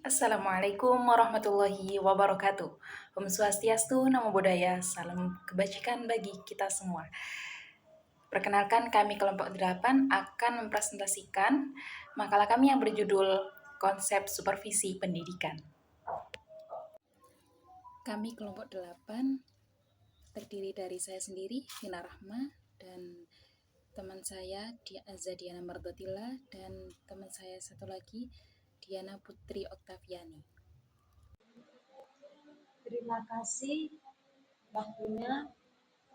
Assalamualaikum warahmatullahi wabarakatuh. Om Swastiastu, Namo Buddhaya, salam kebajikan bagi kita semua. Perkenalkan, kami kelompok 8 akan mempresentasikan makalah kami yang berjudul Konsep Supervisi Pendidikan. Kami kelompok 8 terdiri dari saya sendiri, Hina Rahma, dan teman saya Zadiana Mardotila, dan teman saya satu lagi, Diana Putri Oktaviani. Terima kasih waktunya.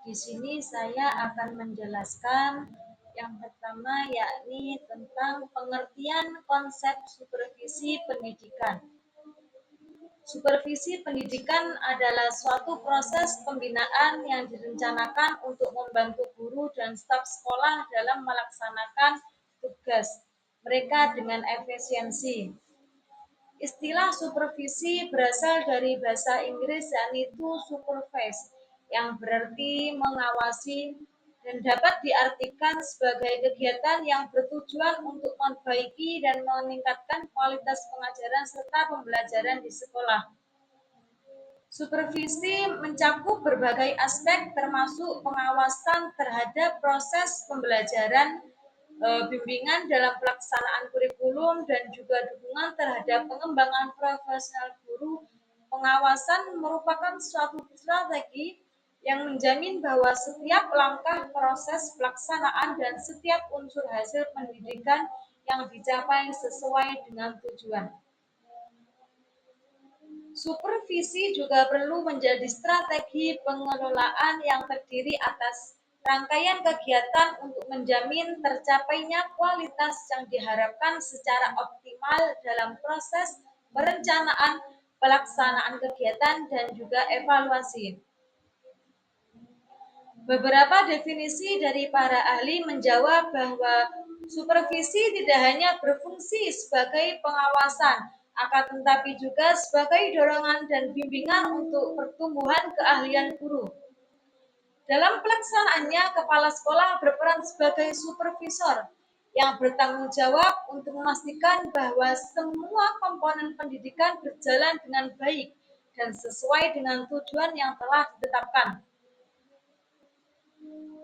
Di sini saya akan menjelaskan yang pertama yakni tentang pengertian konsep supervisi pendidikan. Supervisi pendidikan adalah suatu proses pembinaan yang direncanakan untuk membantu guru dan staf sekolah dalam melaksanakan tugas mereka dengan efisiensi. Istilah supervisi berasal dari bahasa Inggris yakni to supervise, yang berarti mengawasi dan dapat diartikan sebagai kegiatan yang bertujuan untuk memperbaiki dan meningkatkan kualitas pengajaran serta pembelajaran di sekolah. Supervisi mencakup berbagai aspek termasuk pengawasan terhadap proses pembelajaran, bimbingan dalam pelaksanaan kurikulum, dan juga dukungan terhadap pengembangan profesional guru. Pengawasan merupakan suatu strategi yang menjamin bahwa setiap langkah proses pelaksanaan dan setiap unsur hasil pendidikan yang dicapai sesuai dengan tujuan. Supervisi juga perlu menjadi strategi pengelolaan yang terdiri atas rangkaian kegiatan untuk menjamin tercapainya kualitas yang diharapkan secara optimal dalam proses perencanaan, pelaksanaan kegiatan, dan juga evaluasi. Beberapa definisi dari para ahli menjawab bahwa supervisi tidak hanya berfungsi sebagai pengawasan, akan tetapi juga sebagai dorongan dan bimbingan untuk pertumbuhan keahlian guru. Dalam pelaksanaannya, kepala sekolah berperan sebagai supervisor yang bertanggung jawab untuk memastikan bahwa semua komponen pendidikan berjalan dengan baik dan sesuai dengan tujuan yang telah ditetapkan.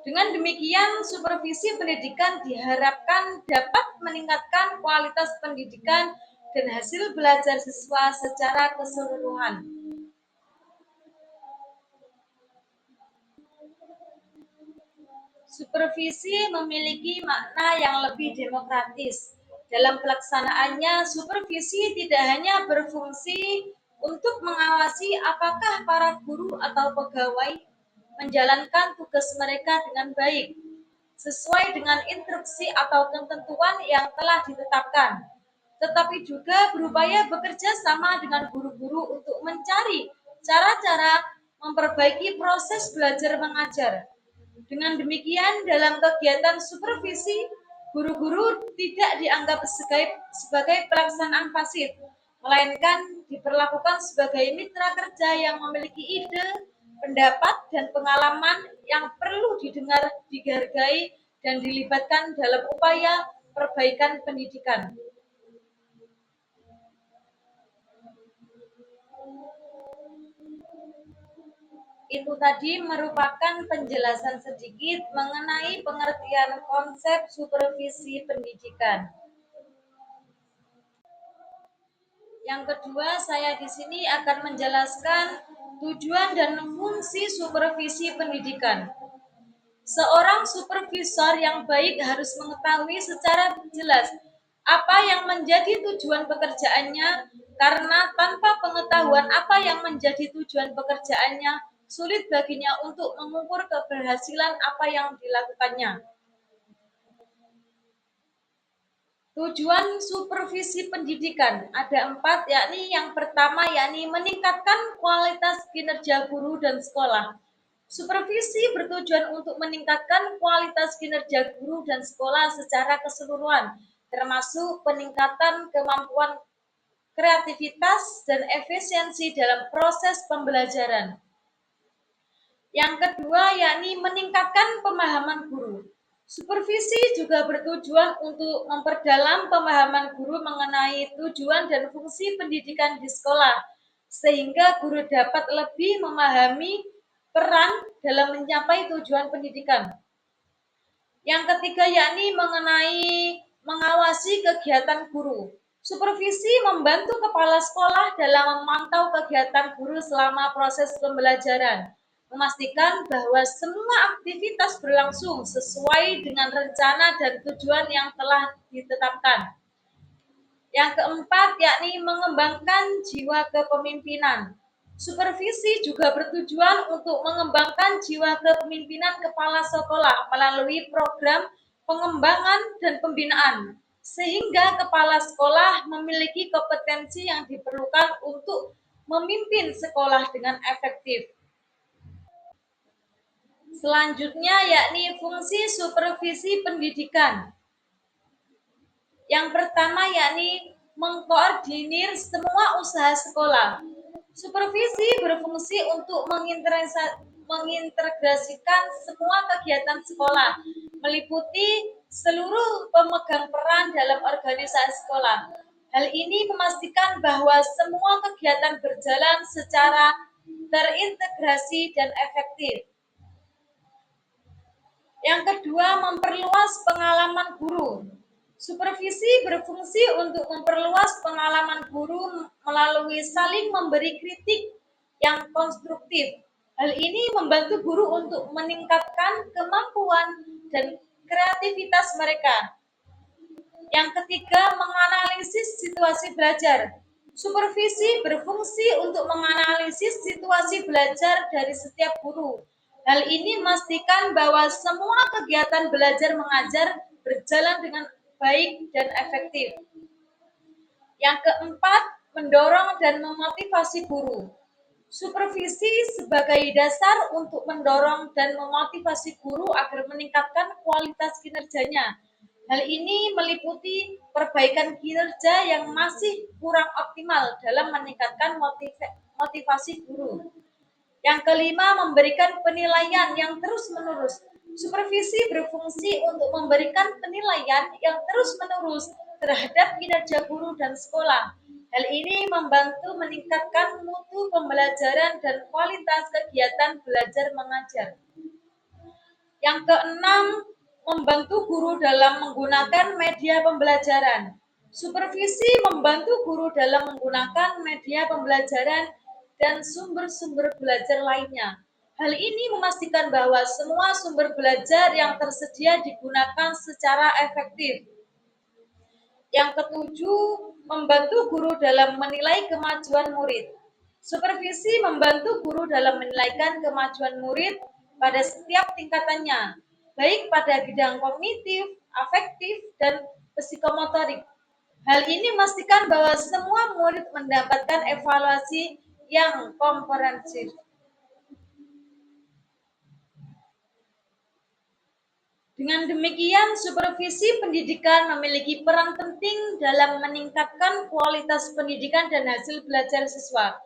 Dengan demikian, supervisi pendidikan diharapkan dapat meningkatkan kualitas pendidikan dan hasil belajar siswa secara keseluruhan. Supervisi memiliki makna yang lebih demokratis. Dalam pelaksanaannya, supervisi tidak hanya berfungsi untuk mengawasi apakah para guru atau pegawai menjalankan tugas mereka dengan baik, sesuai dengan instruksi atau ketentuan yang telah ditetapkan, tetapi juga berupaya bekerja sama dengan guru-guru untuk mencari cara-cara memperbaiki proses belajar mengajar. Dengan demikian, dalam kegiatan supervisi, guru-guru tidak dianggap sebagai pelaksanaan pasif, melainkan diperlakukan sebagai mitra kerja yang memiliki ide, pendapat, dan pengalaman yang perlu didengar, dihargai, dan dilibatkan dalam upaya perbaikan pendidikan. Itu tadi merupakan penjelasan sedikit mengenai pengertian konsep supervisi pendidikan. Yang kedua, saya di sini akan menjelaskan tujuan dan fungsi supervisi pendidikan. Seorang supervisor yang baik harus mengetahui secara jelas apa yang menjadi tujuan pekerjaannya, karena tanpa pengetahuan apa yang menjadi tujuan pekerjaannya, sulit baginya untuk mengukur keberhasilan apa yang dilakukannya. Tujuan supervisi pendidikan ada 4, yakni yang pertama yakni meningkatkan kualitas kinerja guru dan sekolah. Supervisi bertujuan untuk meningkatkan kualitas kinerja guru dan sekolah secara keseluruhan, termasuk peningkatan kemampuan kreativitas dan efisiensi dalam proses pembelajaran. Yang kedua yakni meningkatkan pemahaman guru. Supervisi juga bertujuan untuk memperdalam pemahaman guru mengenai tujuan dan fungsi pendidikan di sekolah, sehingga guru dapat lebih memahami peran dalam mencapai tujuan pendidikan. Yang ketiga yakni mengenai mengawasi kegiatan guru. Supervisi membantu kepala sekolah dalam memantau kegiatan guru selama proses pembelajaran, memastikan bahwa semua aktivitas berlangsung sesuai dengan rencana dan tujuan yang telah ditetapkan. Yang keempat yakni mengembangkan jiwa kepemimpinan. Supervisi juga bertujuan untuk mengembangkan jiwa kepemimpinan kepala sekolah melalui program pengembangan dan pembinaan, sehingga kepala sekolah memiliki kompetensi yang diperlukan untuk memimpin sekolah dengan efektif. Selanjutnya yakni fungsi supervisi pendidikan. Yang pertama yakni mengkoordinir semua usaha sekolah. Supervisi berfungsi untuk mengintegrasikan semua kegiatan sekolah, meliputi seluruh pemegang peran dalam organisasi sekolah. Hal ini memastikan bahwa semua kegiatan berjalan secara terintegrasi dan efektif. Yang kedua, memperluas pengalaman guru. Supervisi berfungsi untuk memperluas pengalaman guru melalui saling memberi kritik yang konstruktif. Hal ini membantu guru untuk meningkatkan kemampuan dan kreativitas mereka. Yang ketiga, menganalisis situasi belajar. Supervisi berfungsi untuk menganalisis situasi belajar dari setiap guru. Hal ini memastikan bahwa semua kegiatan belajar mengajar berjalan dengan baik dan efektif. Yang keempat, mendorong dan memotivasi guru. Supervisi sebagai dasar untuk mendorong dan memotivasi guru agar meningkatkan kualitas kinerjanya. Hal ini meliputi perbaikan kinerja yang masih kurang optimal dalam meningkatkan motivasi guru. Yang kelima, memberikan penilaian yang terus-menerus. Supervisi berfungsi untuk memberikan penilaian yang terus-menerus terhadap kinerja guru dan sekolah. Hal ini membantu meningkatkan mutu pembelajaran dan kualitas kegiatan belajar mengajar. Yang keenam, membantu guru dalam menggunakan media pembelajaran. Supervisi membantu guru dalam menggunakan media pembelajaran dan sumber-sumber belajar lainnya. Hal ini memastikan bahwa semua sumber belajar yang tersedia digunakan secara efektif. Yang ketujuh, membantu guru dalam menilai kemajuan murid. Supervisi membantu guru dalam menilaikan kemajuan murid pada setiap tingkatannya, baik pada bidang kognitif, afektif, dan psikomotorik. Hal ini memastikan bahwa semua murid mendapatkan evaluasi yang komprehensif. Dengan demikian, supervisi pendidikan memiliki peran penting dalam meningkatkan kualitas pendidikan dan hasil belajar siswa.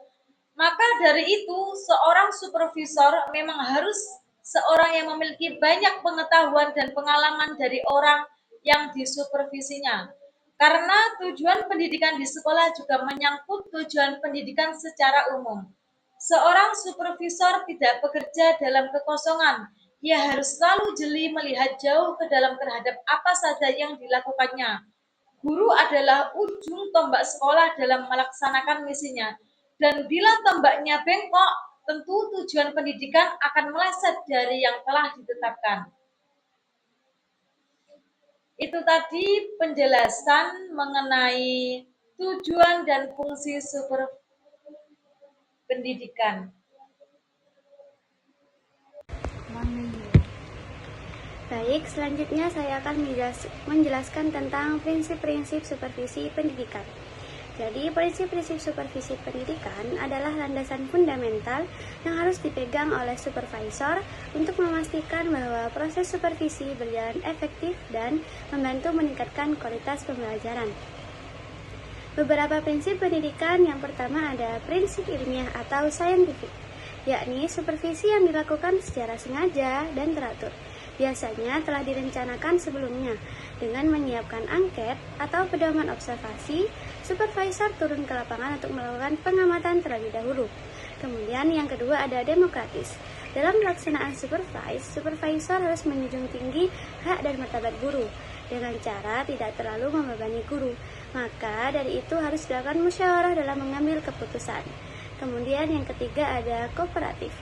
Maka dari itu, seorang supervisor memang harus seorang yang memiliki banyak pengetahuan dan pengalaman dari orang yang disupervisinya. Karena tujuan pendidikan di sekolah juga menyangkut tujuan pendidikan secara umum. Seorang supervisor tidak bekerja dalam kekosongan. Ia harus selalu jeli melihat jauh ke dalam terhadap apa saja yang dilakukannya. Guru adalah ujung tombak sekolah dalam melaksanakan misinya. Dan bila tombaknya bengkok, tentu tujuan pendidikan akan meleset dari yang telah ditetapkan. Itu tadi penjelasan mengenai tujuan dan fungsi super pendidikan. Baik, selanjutnya saya akan menjelaskan tentang prinsip-prinsip supervisi pendidikan. Jadi, prinsip-prinsip supervisi pendidikan adalah landasan fundamental yang harus dipegang oleh supervisor untuk memastikan bahwa proses supervisi berjalan efektif dan membantu meningkatkan kualitas pembelajaran. Beberapa prinsip pendidikan, yang pertama ada prinsip ilmiah atau scientific, yakni supervisi yang dilakukan secara sengaja dan teratur. biasanya telah direncanakan sebelumnya dengan menyiapkan angket atau pedoman observasi. Supervisor turun ke lapangan untuk melakukan pengamatan terlebih dahulu. Kemudian yang kedua ada demokratis. Dalam pelaksanaan supervisor harus menjunjung tinggi hak dan martabat guru dengan cara tidak terlalu membebani guru. Maka dari itu harus dilakukan musyawarah dalam mengambil keputusan. Kemudian yang ketiga ada kooperatif.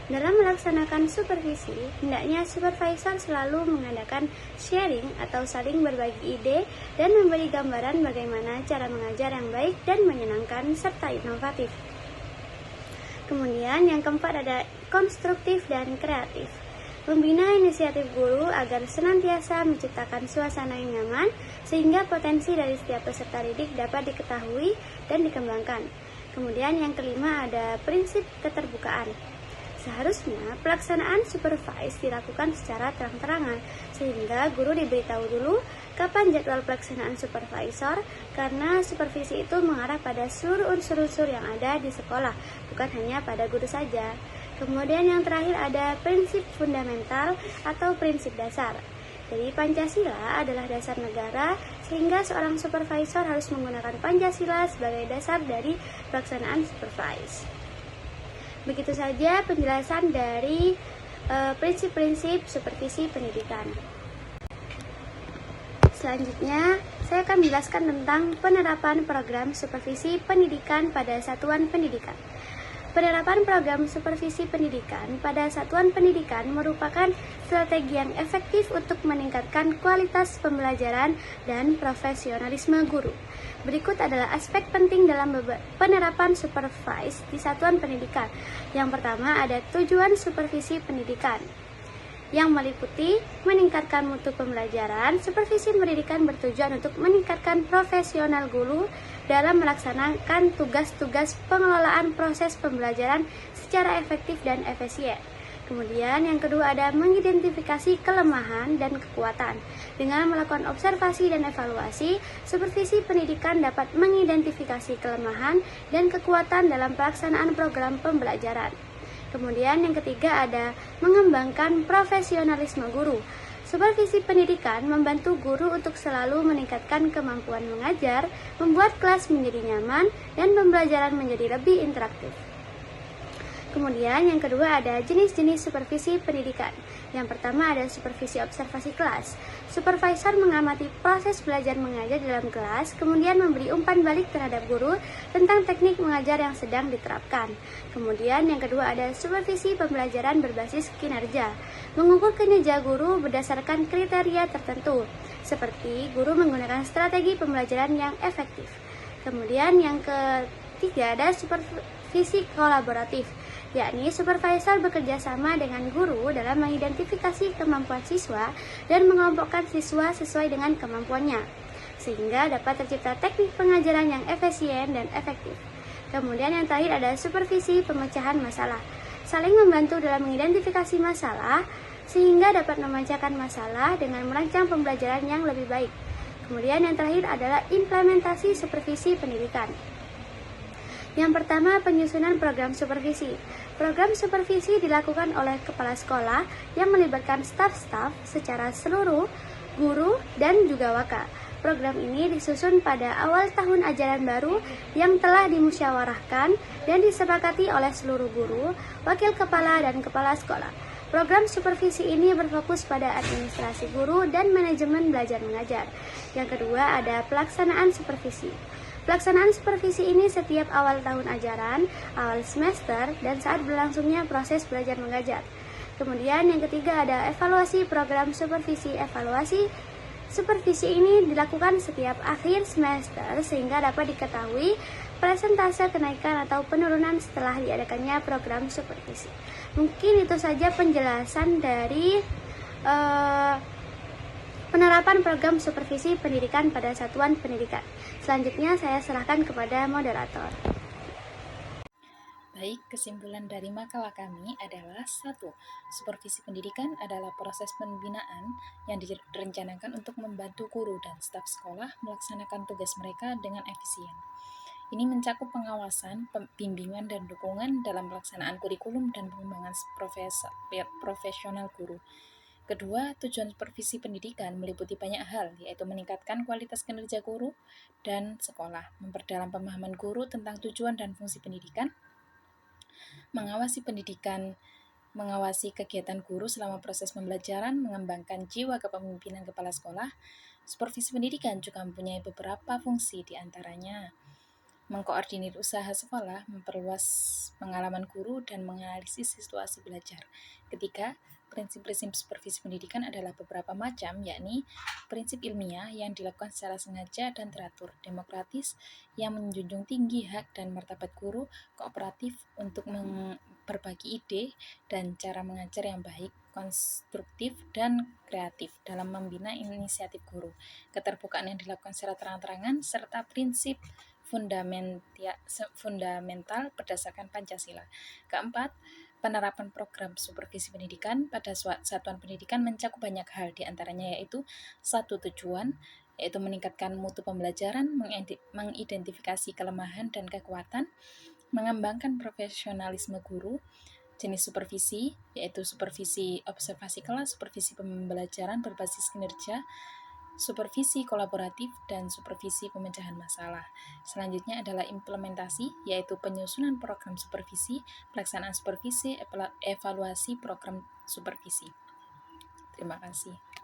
Dalam melaksanakan supervisi, hendaknya supervisor selalu mengadakan sharing atau saling berbagi ide dan memberi gambaran bagaimana cara mengajar yang baik dan menyenangkan serta inovatif. Kemudian yang keempat ada konstruktif dan kreatif. Membina inisiatif guru agar senantiasa menciptakan suasana yang nyaman sehingga potensi dari setiap peserta didik dapat diketahui dan dikembangkan. Kemudian yang kelima ada prinsip keterbukaan. Seharusnya pelaksanaan supervise dilakukan secara terang-terangan sehingga guru diberitahu dulu kapan jadwal pelaksanaan supervisor, karena supervisi itu mengarah pada seluruh unsur-unsur yang ada di sekolah, bukan hanya pada guru saja. Kemudian yang terakhir ada prinsip fundamental atau prinsip dasar. Jadi Pancasila adalah dasar negara sehingga seorang supervisor harus menggunakan Pancasila sebagai dasar dari pelaksanaan supervise. Begitu saja penjelasan dari prinsip-prinsip supervisi pendidikan. Selanjutnya, saya akan menjelaskan tentang penerapan program supervisi pendidikan pada satuan pendidikan. Penerapan program supervisi pendidikan pada satuan pendidikan merupakan strategi yang efektif untuk meningkatkan kualitas pembelajaran dan profesionalisme guru. Berikut adalah aspek penting dalam penerapan supervise di satuan pendidikan. Yang pertama ada tujuan supervisi pendidikan, yang meliputi meningkatkan mutu pembelajaran. Supervisi pendidikan bertujuan untuk meningkatkan profesional guru dalam melaksanakan tugas-tugas pengelolaan proses pembelajaran secara efektif dan efisien. Kemudian yang kedua ada mengidentifikasi kelemahan dan kekuatan. Dengan melakukan observasi dan evaluasi, supervisi pendidikan dapat mengidentifikasi kelemahan dan kekuatan dalam pelaksanaan program pembelajaran. Kemudian yang ketiga ada mengembangkan profesionalisme guru. Supervisi pendidikan membantu guru untuk selalu meningkatkan kemampuan mengajar, membuat kelas menjadi nyaman, dan pembelajaran menjadi lebih interaktif. Kemudian yang kedua ada jenis-jenis supervisi pendidikan. Yang pertama ada supervisi observasi kelas. Supervisor mengamati proses belajar mengajar dalam kelas, kemudian memberi umpan balik terhadap guru tentang teknik mengajar yang sedang diterapkan. Kemudian yang kedua ada supervisi pembelajaran berbasis kinerja. Mengukur kinerja guru berdasarkan kriteria tertentu, seperti guru menggunakan strategi pembelajaran yang efektif. Kemudian yang ketiga ada supervisi kolaboratif, yakni supervisor bekerja sama dengan guru dalam mengidentifikasi kemampuan siswa dan mengelompokkan siswa sesuai dengan kemampuannya, sehingga dapat tercipta teknik pengajaran yang efisien dan efektif. Kemudian yang terakhir ada supervisi pemecahan masalah, saling membantu dalam mengidentifikasi masalah sehingga dapat memecahkan masalah dengan merancang pembelajaran yang lebih baik. Kemudian yang terakhir adalah implementasi supervisi pendidikan. Yang pertama, penyusunan program supervisi. Program supervisi dilakukan oleh kepala sekolah yang melibatkan staf-staf secara seluruh, guru, dan juga waka. Program ini disusun pada awal tahun ajaran baru yang telah dimusyawarahkan dan disepakati oleh seluruh guru, wakil kepala, dan kepala sekolah. Program supervisi ini berfokus pada administrasi guru dan manajemen belajar mengajar. Yang kedua ada pelaksanaan supervisi. Pelaksanaan supervisi ini setiap awal tahun ajaran, awal semester, dan saat berlangsungnya proses belajar mengajar. Kemudian yang ketiga ada evaluasi program supervisi. Evaluasi supervisi ini dilakukan setiap akhir semester sehingga dapat diketahui persentase kenaikan atau penurunan setelah diadakannya program supervisi. Mungkin itu saja penjelasan dari penerapan program supervisi pendidikan pada satuan pendidikan. Selanjutnya saya serahkan kepada moderator. Baik, kesimpulan dari makalah kami adalah 1. Supervisi pendidikan adalah proses pembinaan yang direncanakan untuk membantu guru dan staf sekolah melaksanakan tugas mereka dengan efisien. Ini mencakup pengawasan, bimbingan, dan dukungan dalam pelaksanaan kurikulum dan pengembangan profesional guru. Kedua, tujuan supervisi pendidikan meliputi banyak hal, yaitu meningkatkan kualitas kinerja guru dan sekolah, memperdalam pemahaman guru tentang tujuan dan fungsi pendidikan, mengawasi kegiatan guru selama proses pembelajaran, mengembangkan jiwa kepemimpinan kepala sekolah. Supervisi pendidikan juga mempunyai beberapa fungsi, diantaranya mengkoordinir usaha sekolah, memperluas pengalaman guru, dan menganalisis situasi belajar. Ketiga, prinsip-prinsip supervisi pendidikan adalah beberapa macam, yakni prinsip ilmiah yang dilakukan secara sengaja dan teratur, demokratis yang menjunjung tinggi hak dan martabat guru, kooperatif untuk berbagi ide dan cara mengajar yang baik, konstruktif dan kreatif dalam membina inisiatif guru, keterbukaan yang dilakukan secara terang-terangan, serta prinsip fundamental berdasarkan Pancasila. Keempat, penerapan program supervisi pendidikan pada satuan pendidikan mencakup banyak hal, diantaranya yaitu satu, tujuan, yaitu meningkatkan mutu pembelajaran, mengidentifikasi kelemahan dan kekuatan, mengembangkan profesionalisme guru. Jenis supervisi, yaitu supervisi observasi kelas, supervisi pembelajaran berbasis kinerja, supervisi kolaboratif, dan supervisi pemecahan masalah. Selanjutnya adalah implementasi, yaitu penyusunan program supervisi, pelaksanaan supervisi, evaluasi program supervisi. Terima kasih.